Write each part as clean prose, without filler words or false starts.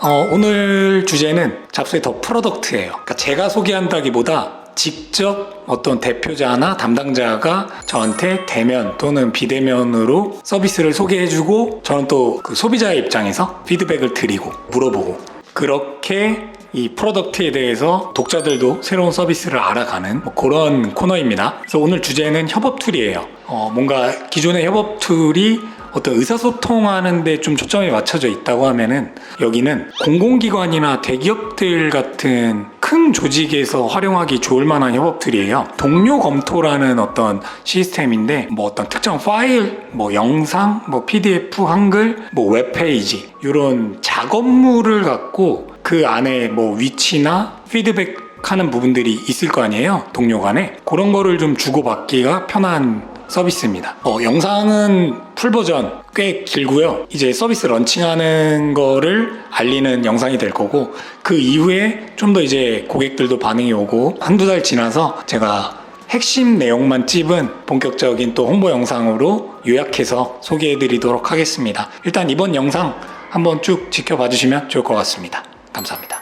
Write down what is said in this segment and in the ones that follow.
오늘 주제는 잡스의 더 프로덕트예요. 그러니까 제가 소개한다기보다 직접 어떤 대표자나 담당자가 저한테 대면 또는 비대면으로 서비스를 소개해주고 저는 또 그 소비자의 입장에서 피드백을 드리고 물어보고 그렇게 이 프로덕트에 대해서 독자들도 새로운 서비스를 알아가는 그런 코너입니다. 그래서 오늘 주제는 협업 툴이에요. 뭔가 기존의 협업 툴이 어떤 의사소통하는 데 좀 초점이 맞춰져 있다고 하면은 여기는 공공기관이나 대기업들 같은 큰 조직에서 활용하기 좋을 만한 협업 툴이에요. 동료 검토라는 어떤 시스템인데 어떤 특정 파일, 영상, PDF, 한글, 웹페이지 이런 작업물을 갖고 그 안에 위치나 피드백하는 부분들이 있을 거 아니에요. 동료 간에. 그런 거를 좀 주고받기가 편한 서비스입니다. 영상은 풀버전 꽤 길고요. 이제 서비스 런칭하는 거를 알리는 영상이 될 거고 그 이후에 좀 더 이제 고객들도 반응이 오고 한두 달 지나서 제가 핵심 내용만 찝은 본격적인 또 홍보 영상으로 요약해서 소개해 드리도록 하겠습니다. 일단 이번 영상 한번 쭉 지켜봐 주시면 좋을 것 같습니다. 감사합니다.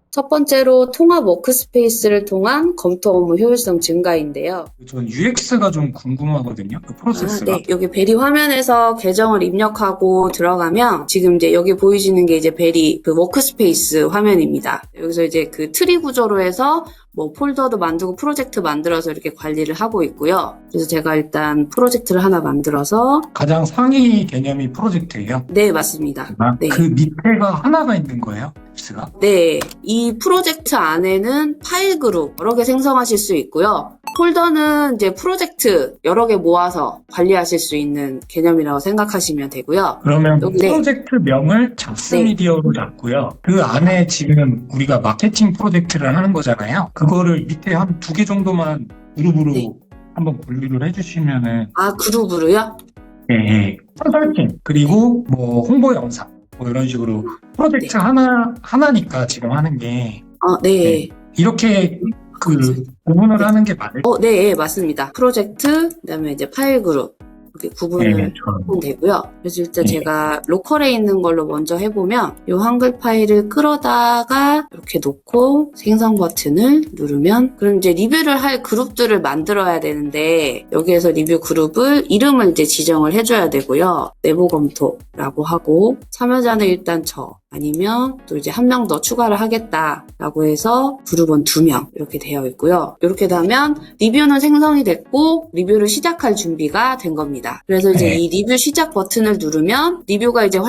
첫 번째로 통합 워크스페이스를 통한 검토 업무 효율성 증가인데요. 전 UX가 좀 궁금하거든요. 그 프로세스가. 네, 여기 베리 화면에서 계정을 입력하고 들어가면 지금 이제 여기 보이시는 게 이제 베리 그 워크스페이스 화면입니다. 여기서 이제 그 트리 구조로 해서 폴더도 만들고 프로젝트 만들어서 이렇게 관리를 하고 있고요. 그래서 제가 일단 프로젝트를 하나 만들어서 가장 상위 개념이 프로젝트예요? 네, 맞습니다. 네. 그 밑에가 하나가 있는 거예요? 가? 네, 이 프로젝트 안에는 파일 그룹 여러 개 생성하실 수 있고요. 폴더는 이제 프로젝트 여러 개 모아서 관리하실 수 있는 개념이라고 생각하시면 되고요. 그러면 네. 프로젝트명을 잡스미디어로 잡고요. 그 안에 지금 우리가 마케팅 프로젝트를 하는 거잖아요. 그거를 밑에 한 2개 정도만 그룹으로 네. 한번 분류를 해주시면은 그룹으로요? 네. 컨설팅 그리고 홍보 영상 이런 식으로 프로젝트 하나니까 지금 하는 게 네. 이렇게 구분을 하는 게 맞을 네, 맞습니다. 프로젝트, 그다음에 이제 파일 그룹 이렇게 구분을 하면 되고요. 그래서 일단 제가 로컬에 있는 걸로 먼저 해보면 이 한글 파일을 끌어다가 이렇게 놓고 생성 버튼을 누르면 그럼 이제 리뷰를 할 그룹들을 만들어야 되는데 여기에서 리뷰 그룹을 이름을 이제 지정을 해줘야 되고요. 내부 검토라고 하고 참여자는 일단 아니면 또 이제 한 명 더 추가를 하겠다라고 해서 그룹은 2명 이렇게 되어 있고요. 이렇게 되면 리뷰는 생성이 됐고 리뷰를 시작할 준비가 된 겁니다. 그래서 이제 이 리뷰 시작 버튼을 누르면 리뷰가 이제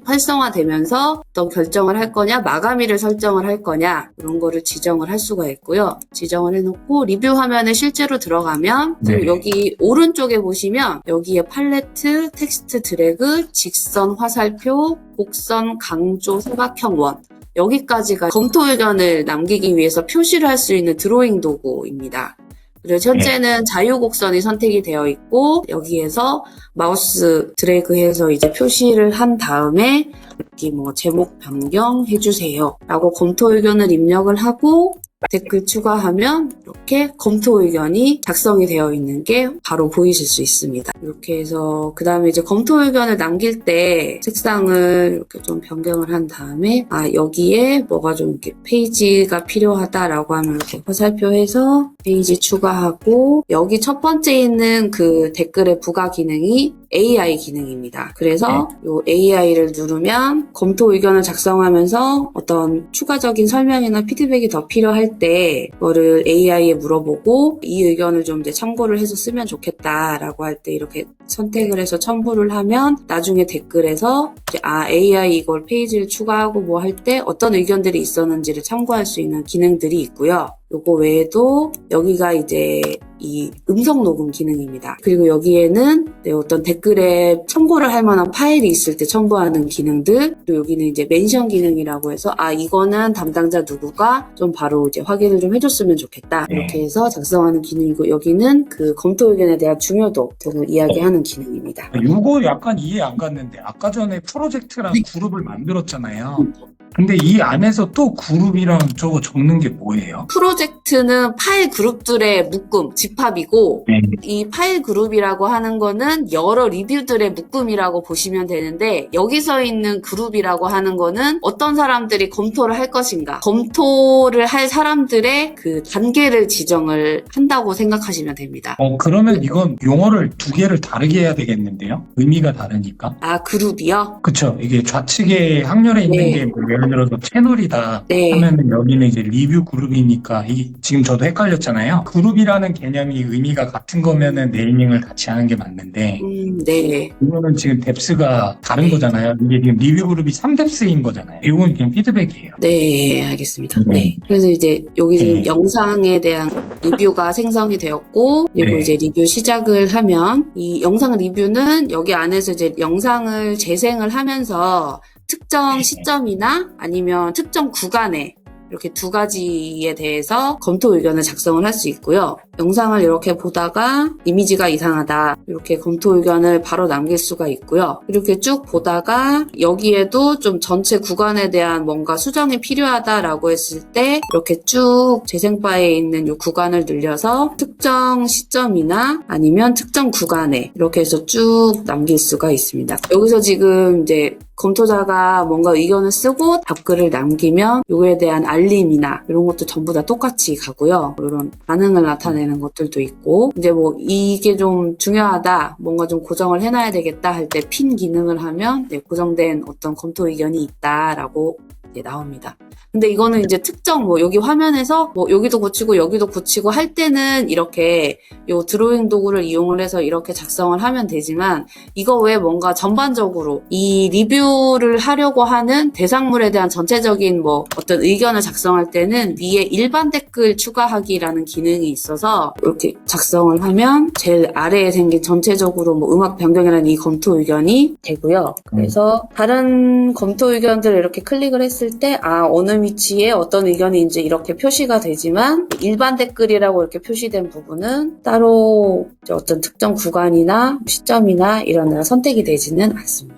활성화되면서 어떤 결정을 할 거냐, 마감일을 설정을 할 거냐 이런 거를 지정을 할 수가 있고요. 지정을 해놓고 리뷰 화면에 실제로 들어가면 여기 오른쪽에 보시면 여기에 팔레트, 텍스트 드래그, 직선 화살표, 곡선, 강조, 사각형 원 여기까지가 검토 의견을 남기기 위해서 표시를 할 수 있는 드로잉 도구입니다. 그리고 현재는 자유곡선이 선택이 되어 있고 여기에서 마우스 드래그해서 이제 표시를 한 다음에 여기 제목 변경 해주세요 라고 검토 의견을 입력을 하고 댓글 추가하면 이렇게 검토 의견이 작성이 되어 있는 게 바로 보이실 수 있습니다. 이렇게 해서 그 다음에 이제 검토 의견을 남길 때 색상을 이렇게 좀 변경을 한 다음에 여기에 뭐가 좀 이렇게 페이지가 필요하다라고 하면 이렇게 화살표해서 페이지 추가하고 여기 첫 번째 있는 그 댓글의 부가 기능이 AI 기능입니다. 그래서 이 AI를 누르면 검토 의견을 작성하면서 어떤 추가적인 설명이나 피드백이 더 필요할 때 그거를 AI에 물어보고 이 의견을 좀 이제 참고를 해서 쓰면 좋겠다라고 할 때 이렇게 선택을 해서 첨부를 하면 나중에 댓글에서 이제 AI 이걸 페이지를 추가하고 뭐 할 때 어떤 의견들이 있었는지를 참고할 수 있는 기능들이 있고요. 요거 외에도 여기가 이제 이 음성 녹음 기능입니다. 그리고 여기에는 어떤 댓글에 첨부를 할 만한 파일이 있을 때 첨부하는 기능들, 또 여기는 이제 멘션 기능이라고 해서 이거는 담당자 누구가 좀 바로 이제 확인을 좀 해줬으면 좋겠다 이렇게 해서 작성하는 기능이고 여기는 그 검토 의견에 대한 중요도 등을 이야기하는 기능입니다. 이거 약간 이해 안 갔는데 아까 전에 프로젝트랑 그룹을 만들었잖아요. 근데 이 안에서 또 그룹이랑 저거 적는 게 뭐예요? 프로젝트는 파일 그룹들의 묶음, 집합이고 네. 이 파일 그룹이라고 하는 거는 여러 리뷰들의 묶음이라고 보시면 되는데 여기서 있는 그룹이라고 하는 거는 어떤 사람들이 검토를 할 것인가 검토를 할 사람들의 그 단계를 지정을 한다고 생각하시면 됩니다. 그러면 이건 용어를 두 개를 다르게 해야 되겠는데요? 의미가 다르니까. 아, 그룹이요? 그쵸. 이게 좌측에 항렬에 있는 네. 게 뭐 예를 들어서 채널이다 네. 하면은 여기는 이제 리뷰 그룹이니까 지금 저도 헷갈렸잖아요. 그룹이라는 개념이 의미가 같은 거면은 네이밍을 같이 하는 게 맞는데 네. 이거는 지금 뎁스가 다른 거잖아요. 이게 지금 리뷰 그룹이 3뎁스인 거잖아요. 이건 그냥 피드백이에요. 네, 알겠습니다. 네. 그래서 이제 여기 지금 영상에 대한 리뷰가 생성이 되었고, 그리고 네. 이제 리뷰 시작을 하면, 이 영상 리뷰는 여기 안에서 이제 영상을 재생을 하면서 특정 시점이나 아니면 특정 구간에 이렇게 두 가지에 대해서 검토 의견을 작성을 할 수 있고요. 영상을 이렇게 보다가 이미지가 이상하다 이렇게 검토 의견을 바로 남길 수가 있고요. 이렇게 쭉 보다가 여기에도 좀 전체 구간에 대한 뭔가 수정이 필요하다라고 했을 때 이렇게 쭉 재생 바에 있는 이 구간을 늘려서 특정 시점이나 아니면 특정 구간에 이렇게 해서 쭉 남길 수가 있습니다. 여기서 지금 이제 검토자가 뭔가 의견을 쓰고 답글을 남기면 이거에 대한 알림이나 이런 것도 전부 다 똑같이 가고요. 이런 반응을 나타내는 것들도 있고 이제 뭐 이게 좀 중요하다 뭔가 좀 고정을 해놔야 되겠다 할 때 핀 기능을 하면 고정된 어떤 검토 의견이 있다라고 나옵니다. 근데 이거는 이제 특정 뭐 여기 화면에서 뭐 여기도 고치고 여기도 고치고 할 때는 이렇게 요 드로잉 도구를 이용을 해서 이렇게 작성을 하면 되지만 이거 외에 뭔가 전반적으로 이 리뷰를 하려고 하는 대상물에 대한 전체적인 뭐 어떤 의견을 작성할 때는 위에 일반 댓글 추가하기라는 기능이 있어서 이렇게 작성을 하면 제일 아래에 생긴 전체적으로 뭐 음악 변경이라는 이 검토 의견이 되고요. 그래서 다른 검토 의견들을 이렇게 클릭을 했을 때 어느 위치에 어떤 의견이 이제 이렇게 표시가 되지만 일반 댓글이라고 이렇게 표시된 부분은 따로 어떤 특정 구간이나 시점이나 이런 데가 선택이 되지는 않습니다.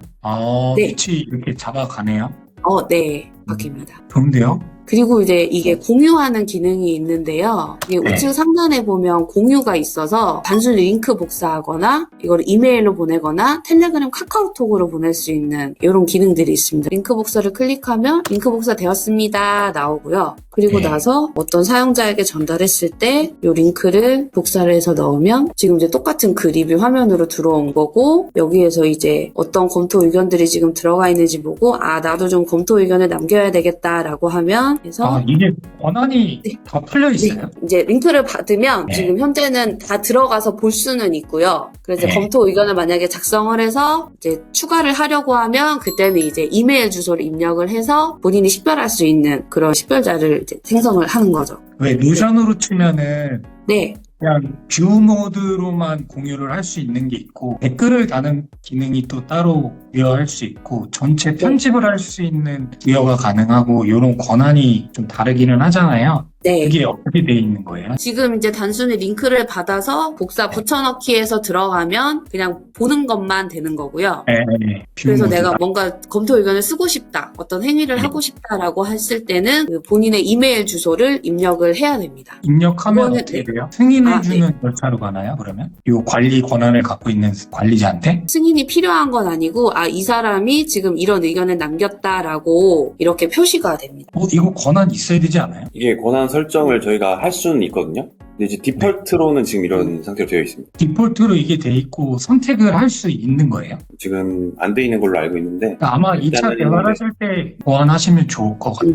네. 위치 이렇게 잡아가네요. 네. 바뀝니다. 좋은데요? 그리고 이제 이게 공유하는 기능이 있는데요. 이게 우측 상단에 보면 공유가 있어서 단순히 링크 복사하거나 이걸 이메일로 보내거나 텔레그램 카카오톡으로 보낼 수 있는 이런 기능들이 있습니다. 링크 복사를 클릭하면 링크 복사 되었습니다 나오고요. 그리고 나서 어떤 사용자에게 전달했을 때 이 링크를 복사를 해서 넣으면 지금 이제 똑같은 그 리뷰 화면으로 들어온 거고 여기에서 이제 어떤 검토 의견들이 지금 들어가 있는지 보고 나도 좀 검토 의견을 남겨야 되겠다라고 하면 그래서 이게 권한이 다 풀려 있어요? 이제 링크를 받으면 지금 현재는 다 들어가서 볼 수는 있고요. 그래서 검토 의견을 만약에 작성을 해서 이제 추가를 하려고 하면 그때는 이제 이메일 주소를 입력을 해서 본인이 식별할 수 있는 그런 식별자를 이제 생성을 하는 거죠. 왜 노션으로 치면은 네. 그냥 뷰 모드로만 공유를 할 수 있는 게 있고 댓글을 다는 기능이 또 따로 부여할 수 있고 전체 편집을 할 수 있는 부여가 가능하고 이런 권한이 좀 다르기는 하잖아요. 네. 이게 어떻게 돼 있는 거예요? 지금 이제 단순히 링크를 받아서 복사 붙여넣기에서 들어가면 그냥 보는 것만 되는 거고요. 네. 그래서 내가 뭔가 검토 의견을 쓰고 싶다, 어떤 행위를 하고 싶다라고 했을 때는 그 본인의 이메일 주소를 입력을 해야 됩니다. 입력하면 어떻게 돼요? 승인해주는 절차로 가나요? 그러면? 이 관리 권한을 갖고 있는 관리자한테? 승인이 필요한 건 아니고 이 사람이 지금 이런 의견을 남겼다라고 이렇게 표시가 됩니다. 이거 권한 있어야 되지 않아요? 이게 권한 설정을 저희가 할 수는 있거든요. 근데 이제 디폴트로는 지금 이런 상태로 되어 있습니다. 디폴트로 이게 돼 있고 선택을 할 수 있는 거예요? 지금 안 돼 있는 걸로 알고 있는데 아마 2차 개발하실 때 보완하시면 좋을 것 같아요.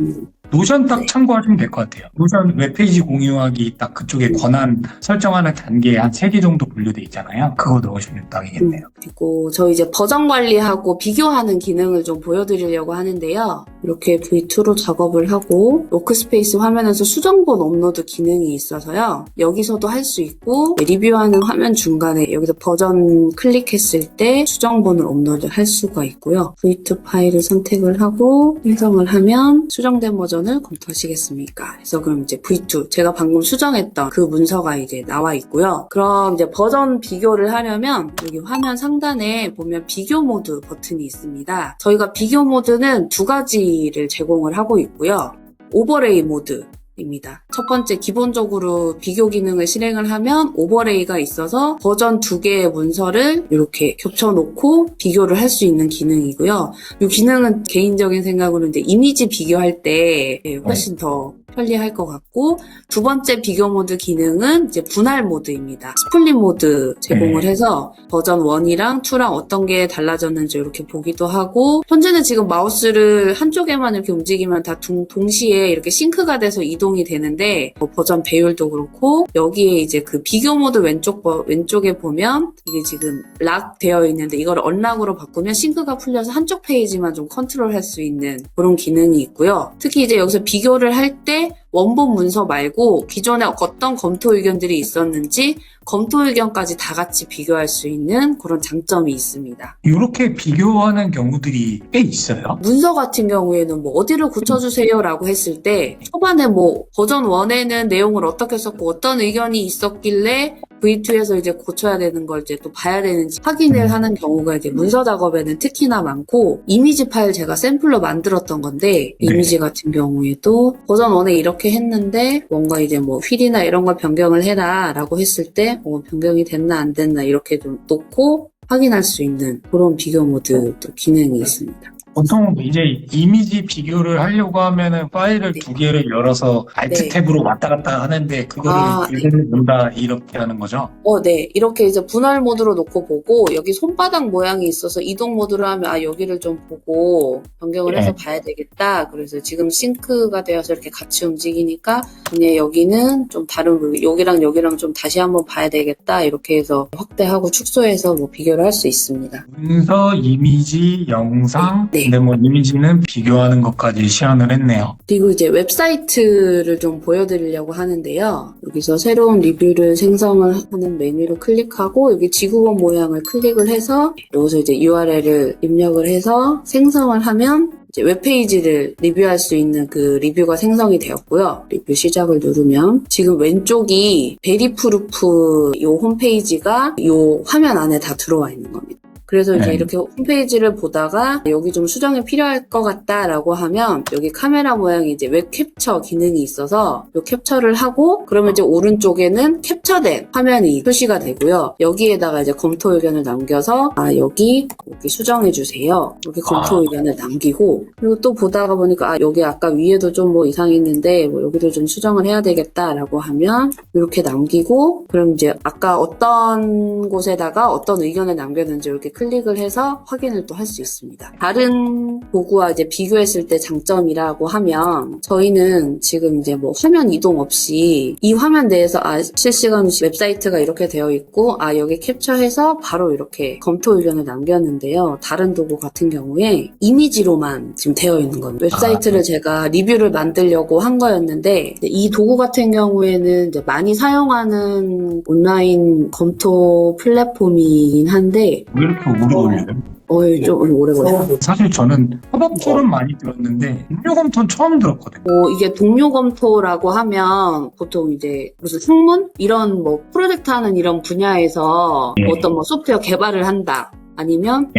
노션 딱 참고하시면 될 것 같아요. 노션 웹페이지 공유하기 딱 그쪽에 권한 설정하는 단계에 한 3개 정도 분류돼 있잖아요. 그거 넣으시면 딱이겠네요. 그리고 저 이제 버전 관리하고 비교하는 기능을 좀 보여드리려고 하는데요. 이렇게 V2로 작업을 하고 워크스페이스 화면에서 수정본 업로드 기능이 있어서요. 여기서도 할 수 있고 리뷰하는 화면 중간에 여기서 버전 클릭했을 때 수정본을 업로드 할 수가 있고요. V2 파일을 선택을 하고 생성을 하면 수정된 버전을 검토하시겠습니까? 그래서 그럼 이제 V2 제가 방금 수정했던 그 문서가 이제 나와 있고요. 그럼 이제 버전 비교를 하려면 여기 화면 상단에 보면 비교 모드 버튼이 있습니다. 저희가 비교 모드는 두 가지 PHP를 제공을 하고 있고요. 오버레이 모드입니다. 첫 번째, 기본적으로 비교 기능을 실행을 하면 오버레이가 있어서 버전 2개의 문서를 이렇게 겹쳐놓고 비교를 할 수 있는 기능이고요. 이 기능은 개인적인 생각으로 이제 이미지 비교할 때 훨씬 더 편리할 것 같고, 두 번째 비교 모드 기능은 이제 분할 모드입니다. 스플릿 모드 제공을 해서 버전 1이랑 2랑 어떤 게 달라졌는지 이렇게 보기도 하고, 현재는 지금 마우스를 한쪽에만 이렇게 움직이면 다 동시에 이렇게 싱크가 돼서 이동이 되는데, 버전 배율도 그렇고, 여기에 이제 그 비교 모드 왼쪽에 보면 이게 지금 락 되어 있는데, 이걸 언락으로 바꾸면 싱크가 풀려서 한쪽 페이지만 좀 컨트롤할 수 있는 그런 기능이 있고요. 특히 이제 여기서 비교를 할 때 원본 문서 말고 기존에 어떤 검토 의견들이 있었는지 검토 의견까지 다 같이 비교할 수 있는 그런 장점이 있습니다. 이렇게 비교하는 경우들이 꽤 있어요. 문서 같은 경우에는 뭐 어디를 고쳐주세요라고 했을 때 초반에 뭐 버전 1에는 내용을 어떻게 썼고 어떤 의견이 있었길래 V2에서 이제 고쳐야 되는 걸 이제 또 봐야 되는지 확인을 하는 경우가 이제 문서 작업에는 특히나 많고, 이미지 파일 제가 샘플로 만들었던 건데 이미지 같은 경우에도 버전 1에 이렇게 했는데 뭔가 이제 뭐 휠이나 이런 걸 변경을 해라 라고 했을 때 변경이 됐나 안 됐나 이렇게 좀 놓고 확인할 수 있는 그런 비교 모드 또 기능이 있습니다. 보통 이제 이미지 비교를 하려고 하면은 파일을 두 개를 열어서 알트 탭으로 왔다 갔다 하는데 그거를 본다 이렇게 하는 거죠? 네. 이렇게 이제 분할 모드로 놓고 보고, 여기 손바닥 모양이 있어서 이동 모드로 하면 여기를 좀 보고 변경을 해서 봐야 되겠다. 그래서 지금 싱크가 되어서 이렇게 같이 움직이니까 그냥 여기는 좀 다른 부분, 여기랑 여기랑 좀 다시 한번 봐야 되겠다. 이렇게 해서 확대하고 축소해서 뭐 비교를 할 수 있습니다. 문서, 이미지, 영상, 근데 뭐 이미지는 비교하는 것까지 시연을 했네요. 그리고 이제 웹사이트를 좀 보여드리려고 하는데요. 여기서 새로운 리뷰를 생성을 하는 메뉴를 클릭하고 여기 지구본 모양을 클릭을 해서 여기서 이제 URL을 입력을 해서 생성을 하면 이제 웹페이지를 리뷰할 수 있는 그 리뷰가 생성이 되었고요. 리뷰 시작을 누르면 지금 왼쪽이 베리프루프 이 홈페이지가 이 화면 안에 다 들어와 있는 겁니다. 그래서 이제 이렇게 홈페이지를 보다가 여기 좀 수정이 필요할 것 같다라고 하면 여기 카메라 모양이 이제 웹 캡처 기능이 있어서 이 캡처를 하고 그러면 이제 오른쪽에는 캡처된 화면이 표시가 되고요. 여기에다가 이제 검토 의견을 남겨서 여기 수정해 주세요. 여기 검토 의견을 남기고, 그리고 또 보다가 보니까 여기 아까 위에도 좀 뭐 이상이 있는데 뭐 여기도 좀 수정을 해야 되겠다라고 하면 이렇게 남기고, 그럼 이제 아까 어떤 곳에다가 어떤 의견을 남겼는지 이렇게 클릭을 해서 확인을 또 할 수 있습니다. 다른 도구와 이제 비교했을 때 장점이라고 하면 저희는 지금 이제 뭐 화면 이동 없이 이 화면 내에서 실시간 웹사이트가 이렇게 되어 있고 여기 캡처해서 바로 이렇게 검토 의견을 남겼는데요. 다른 도구 같은 경우에 이미지로만 지금 되어 있는 겁니다. 웹사이트를 제가 리뷰를 만들려고 한 거였는데 이 도구 같은 경우에는 이제 많이 사용하는 온라인 검토 플랫폼이긴 한데 왜 이렇게 오래 걸려요? 좀 오래 걸려요. 사실 저는 협업 툴은 많이 들었는데 동료 검토는 처음 들었거든요. 이게 동료 검토라고 하면 보통 이제 무슨 학문? 이런 뭐 프로젝트 하는 이런 분야에서 어떤 뭐 소프트웨어 개발을 한다. 아니면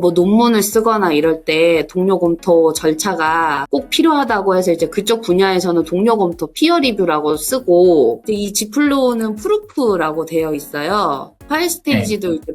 뭐 논문을 쓰거나 이럴 때 동료 검토 절차가 꼭 필요하다고 해서 이제 그쪽 분야에서는 동료 검토 피어 리뷰라고 쓰고, 이 지플로우는 프루프라고 되어 있어요. 파일 스테이지도 이제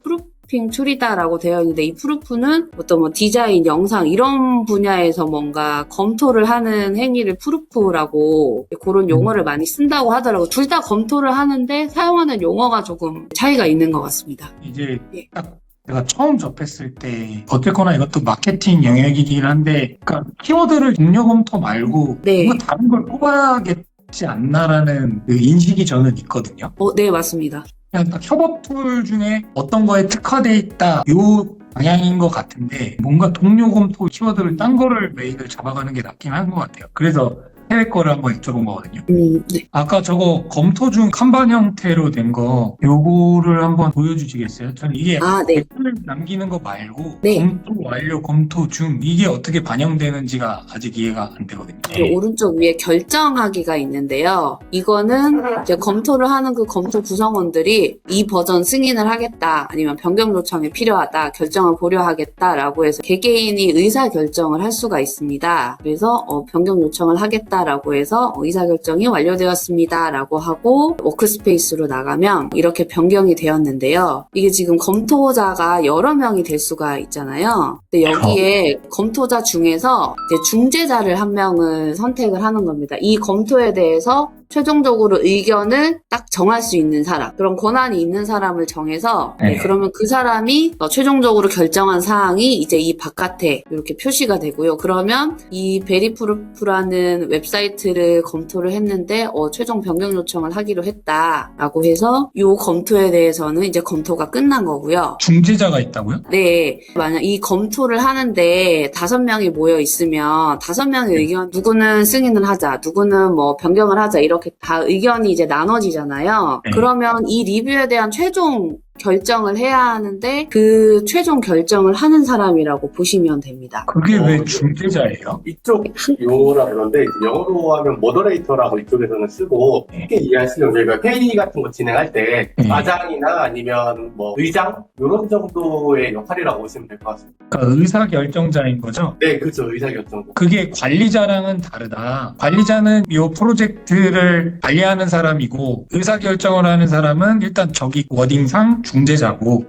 프루핑 툴이다라고 되어 있는데, 이 프루프는 어떤 뭐 디자인, 영상 이런 분야에서 뭔가 검토를 하는 행위를 프루프라고 그런 용어를 많이 쓴다고 하더라고요. 둘 다 검토를 하는데 사용하는 용어가 조금 차이가 있는 것 같습니다. 이제 딱 제가 처음 접했을 때 어쨌거나 이것도 마케팅 영역이긴 한데, 그러니까 키워드를 동료 검토 말고 뭔가 다른 걸 뽑아야겠지 않나라는 그 인식이 저는 있거든요. 네, 맞습니다. 그냥 딱 협업 툴 중에 어떤 거에 특화돼 있다 요 방향인 것 같은데, 뭔가 동료 검토 키워드를 딴 거를 메인을 잡아가는 게 낫긴 한 것 같아요. 그래서 해외 거를 한번 여쭤본 거거든요. 네. 아까 저거 검토 중 칸반 형태로 된 거 요거를 한번 보여주시겠어요? 저는 이게 네. 댓글 남기는 거 말고 네. 검토 완료, 검토 중 이게 어떻게 반영되는지가 아직 이해가 안 되거든요. 그 오른쪽 위에 결정하기가 있는데요. 이거는 이제 검토를 하는 그 검토 구성원들이 이 버전 승인을 하겠다, 아니면 변경 요청이 필요하다, 결정을 보류하겠다라고 해서 개개인이 의사 결정을 할 수가 있습니다. 그래서 변경 요청을 하겠다라고 해서 의사 결정이 완료되었습니다라고 하고 워크스페이스로 나가면 이렇게 변경이 되었는데요. 이게 지금 검토자가 여러 명이 될 수가 있잖아요. 근데 여기에 검토자 중에서 이제 중재자를 한 명을 선택을 하는 겁니다. 이 검토에 대해서 최종적으로 의견을 딱 정할 수 있는 사람, 그런 권한이 있는 사람을 정해서 그러면 그 사람이 최종적으로 결정한 사항이 이제 이 바깥에 이렇게 표시가 되고요. 그러면 이 베리프루프라는 웹사이트를 검토를 했는데 최종 변경 요청을 하기로 했다라고 해서 이 검토에 대해서는 이제 검토가 끝난 거고요. 중재자가 있다고요? 네, 만약 이 검토를 하는데 5명이 모여 있으면 5명의 의견, 누구는 승인을 하자, 누구는 뭐 변경을 하자, 이렇게 다 의견이 이제 나눠지잖아요. 그러면 이 리뷰에 대한 최종 결정을 해야 하는데 그 최종 결정을 하는 사람이라고 보시면 됩니다. 그게 왜 중재자예요? 이쪽 용어라 그러는데 이제 영어로 하면 모더레이터라고 이쪽에서는 쓰고 쉽게 이해하시려면 저희가 회의 같은 거 진행할 때 마장이나 아니면 뭐 의장 이런 정도의 역할이라고 보시면 될 것 같습니다. 그러니까 의사결정자인 거죠? 네, 그렇죠. 의사결정. 그게 관리자랑은 다르다. 관리자는 이 프로젝트를 관리하는 사람이고 의사결정을 하는 사람은 일단 저기 워딩상 중재자고.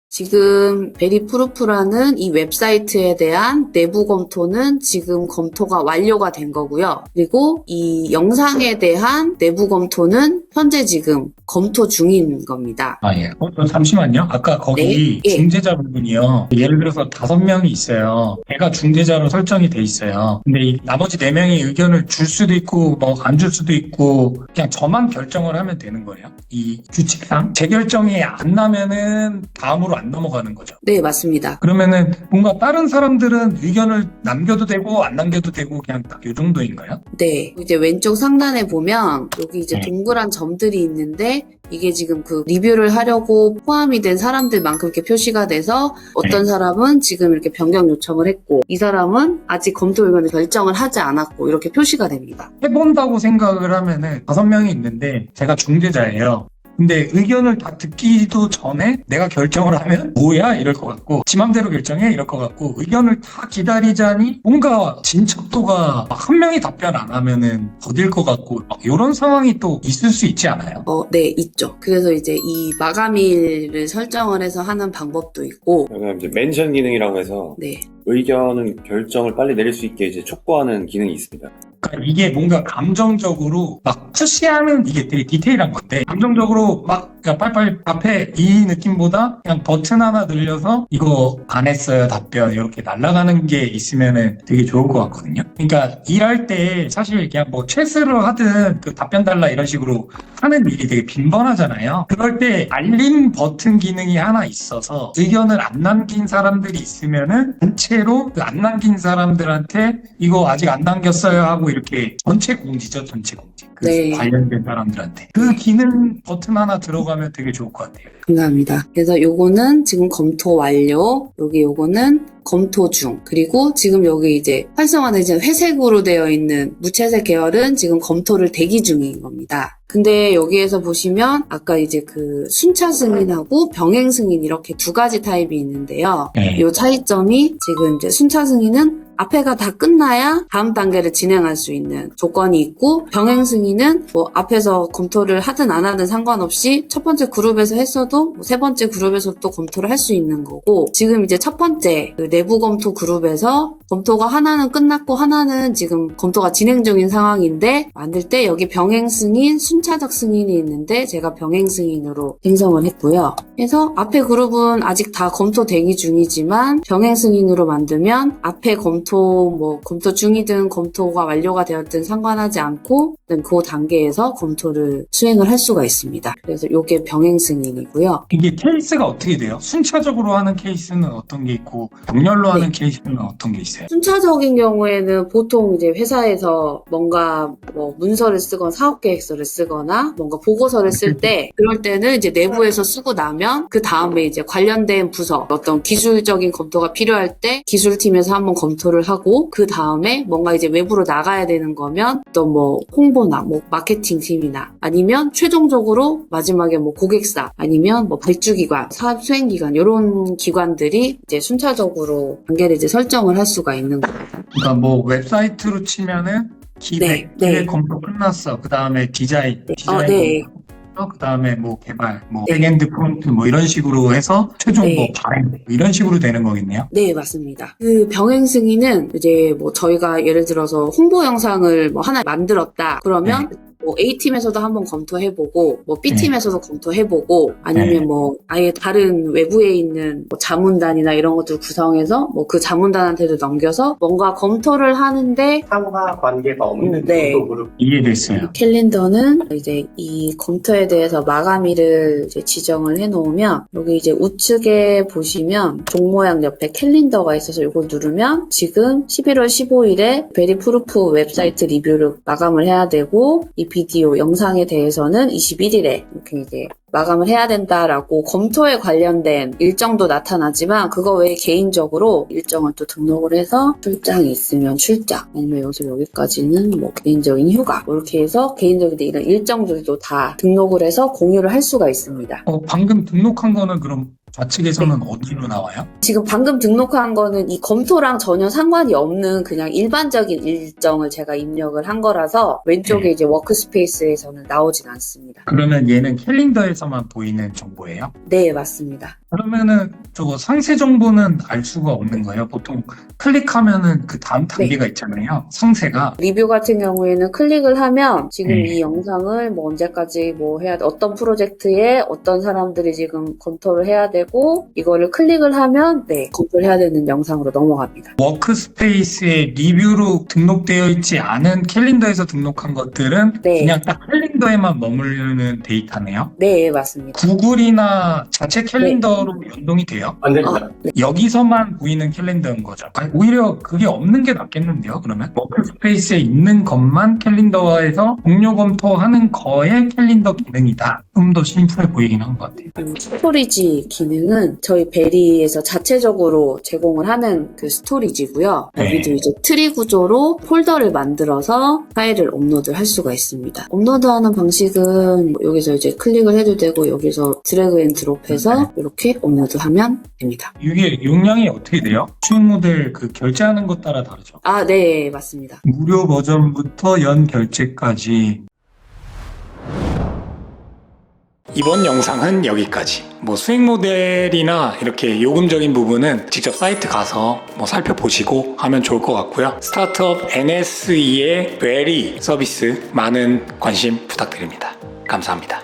지금 베리프루프라는 이 웹사이트에 대한 내부 검토는 지금 검토가 완료가 된 거고요. 그리고 이 영상에 대한 내부 검토는 현재 지금 검토 중인 겁니다. 예. 잠시만요. 아까 거기 네. 중재자 부분이요. 예를 들어서 5명이 있어요. 걔가 중재자로 설정이 돼 있어요. 근데 이 나머지 4명이 의견을 줄 수도 있고 뭐 안 줄 수도 있고 그냥 저만 결정을 하면 되는 거예요. 이 규칙상 제 결정이 안 나면은 다음으로 안 넘어가는 거죠. 네, 맞습니다. 그러면은 뭔가 다른 사람들은 의견을 남겨도 되고 안 남겨도 되고 그냥 딱 이 정도인가요? 네, 이제 왼쪽 상단에 보면 여기 이제 동그란 점들이 있는데 이게 지금 그 리뷰를 하려고 포함이 된 사람들만큼 이렇게 표시가 돼서 어떤 사람은 지금 이렇게 변경 요청을 했고 이 사람은 아직 검토 의견을 결정을 하지 않았고 이렇게 표시가 됩니다. 해본다고 생각을 하면은 5명이 있는데 제가 중재자예요. 근데 의견을 다 듣기도 전에 내가 결정을 하면 뭐야? 이럴 것 같고 지 맘대로 결정해? 이럴 것 같고 의견을 다 기다리자니 뭔가 진척도가 막 한 명이 답변 안 하면은 더딜 것 같고 막 이런 상황이 또 있을 수 있지 않아요? 네, 있죠. 그래서 이제 이 마감일을 설정을 해서 하는 방법도 있고 그다음 이제 멘션 기능이라고 해서 네. 의견은 결정을 빨리 내릴 수 있게 이제 촉구하는 기능이 있습니다. 그러니까 이게 뭔가 감정적으로 막 푸시하는 이게 되게 디테일한 건데 감정적으로 막 그냥 빨리빨리 답해 이 느낌보다 그냥 버튼 하나 늘려서 이거 안 했어요 답변 이렇게 날아가는 게 있으면은 되게 좋을 것 같거든요. 그러니까 일할 때 사실 그냥 뭐 체스를 하든 그 답변 달라 이런 식으로 하는 일이 되게 빈번하잖아요. 그럴 때 알림 버튼 기능이 하나 있어서 의견을 안 남긴 사람들이 있으면은 단체로 그 안 남긴 사람들한테 이거 아직 안 남겼어요 하고 이렇게 전체 공지죠, 전체 공지. 그 네. 관련된 사람들한테. 그 기능 버튼 하나 들어가면 되게 좋을 것 같아요. 감사합니다. 그래서 요거는 지금 검토 완료, 요거는 검토 중, 그리고 지금 여기 이제 활성화된 회색으로 되어 있는 무채색 계열은 지금 검토를 대기 중인 겁니다. 근데 여기에서 보시면 아까 이제 그 순차 승인하고 병행 승인 이렇게 두 가지 타입이 있는데요. 요 차이점이 지금 이제 순차 승인은 앞에가 다 끝나야 다음 단계를 진행할 수 있는 조건이 있고 병행 승인은 뭐 앞에서 검토를 하든 안 하든 상관없이 첫 번째 그룹에서 했어도 뭐 세 번째 그룹에서 또 검토를 할 수 있는 거고 지금 이제 첫 번째 그 내부 검토 그룹에서 검토가 하나는 끝났고 하나는 지금 검토가 진행 중인 상황인데 만들 때 여기 병행 승인, 순차적 승인이 있는데 제가 병행 승인으로 생성을 했고요. 그래서 앞에 그룹은 아직 다 검토 대기 중이지만 병행 승인으로 만들면 앞에 검토 검토 중이든 검토가 완료가 되었든 상관하지 않고 그 단계에서 검토를 수행을 할 수가 있습니다. 그래서 이게 병행 승인이고요. 이게 케이스가 어떻게 돼요? 순차적으로 하는 케이스는 어떤 게 있고 병렬로 하는 케이스는 어떤 게 있어요? 순차적인 경우에는 보통 이제 회사에서 뭔가 문서를 쓰거나 사업계획서를 쓰거나 뭔가 보고서를 쓸 때 그럴 때는 이제 내부에서 쓰고 나면 그 다음에 이제 관련된 부서 어떤 기술적인 검토가 필요할 때 기술팀에서 한번 검토를 하고 그 다음에 뭔가 이제 외부로 나가야 되는 거면 또 홍보나 마케팅 팀이나 아니면 최종적으로 마지막에 고객사 아니면 발주기관, 사업수행기관 이런 기관들이 이제 순차적으로 단계를 이제 설정을 할 수가 있는 거예요. 그러니까 웹사이트로 치면은 기획 검토 끝났어. 그 다음에 디자인 검토, 그 다음에 개발, 백엔드 프론트 이런 식으로 해서 최종 발행 이런 식으로 되는 거겠네요. 네, 맞습니다. 그 병행 승인은 이제 저희가 예를 들어서 홍보 영상을 하나 만들었다. 그러면 A팀에서도 한번 검토해보고, B팀에서도 검토해보고, 아니면 아예 다른 외부에 있는 자문단이나 이런 것들 구성해서 그 자문단한테도 넘겨서 뭔가 검토를 하는데 상하 관계가 없는 정도 그룹. 이해됐어요. 캘린더는 이제 이 검토에 대해서 마감일을 이제 지정을 해놓으면 여기 이제 우측에 보시면 종 모양 옆에 캘린더가 있어서 이걸 누르면 지금 11월 15일에 베리프루프 웹사이트 리뷰를 마감을 해야 되고 이 비디오 영상에 대해서는 21일에 이렇게 이제 마감을 해야 된다라고 검토에 관련된 일정도 나타나지만 그거 외에 개인적으로 일정을 또 등록을 해서 출장이 있으면 출장 아니면 여기까지는 개인적인 휴가 이렇게 해서 개인적인 이런 일정들도 다 등록을 해서 공유를 할 수가 있습니다. 방금 등록한 거는 그럼 좌측에서는 어디로 나와요? 지금 방금 등록한 거는 이 검토랑 전혀 상관이 없는 그냥 일반적인 일정을 제가 입력을 한 거라서 왼쪽에 이제 워크스페이스에서는 나오진 않습니다. 그러면 얘는 캘린더에서만 보이는 정보예요? 네, 맞습니다. 그러면은 저거 상세 정보는 알 수가 없는 거예요? 보통 클릭하면은 그 다음 단계가 있잖아요. 상세가. 리뷰 같은 경우에는 클릭을 하면 지금 이 영상을 언제까지 해야 돼, 어떤 프로젝트에 어떤 사람들이 지금 검토를 해야 되고 이거를 클릭을 하면 검토를 해야 되는 영상으로 넘어갑니다. 워크스페이스에 리뷰로 등록되어 있지 않은 캘린더에서 등록한 것들은 그냥 딱 캘린더에만 머무르는 데이터네요? 네, 맞습니다. 구글이나 자체 캘린더로 연동이 돼요? 안 됩니다. 여기서만 보이는 캘린더인 거죠. 아니, 오히려 그게 없는 게 낫겠는데요, 그러면? 워크스페이스에 있는 것만 캘린더화해서 동료 검토하는 거에 캘린더 기능이다. 좀 더 심플해 보이긴 한 것 같아요. 스토리지 기능은 저희 베리에서 자체적으로 제공을 하는 그 스토리지고요. 여기도 이제 트리 구조로 폴더를 만들어서 파일을 업로드할 수가 있습니다. 업로드하는 방식은 여기서 이제 클릭을 해도 되고 여기서 드래그 앤 드롭해서 이렇게 업로드하면 됩니다. 이게 용량이 어떻게 돼요? 수익 모델 결제하는 것 따라 다르죠? 네, 맞습니다. 무료 버전부터 연 결제까지. 이번 영상은 여기까지. 수익 모델이나 이렇게 요금적인 부분은 직접 사이트 가서 살펴보시고 하면 좋을 것 같고요. 스타트업 NSE의 베리 서비스 많은 관심 부탁드립니다. 감사합니다.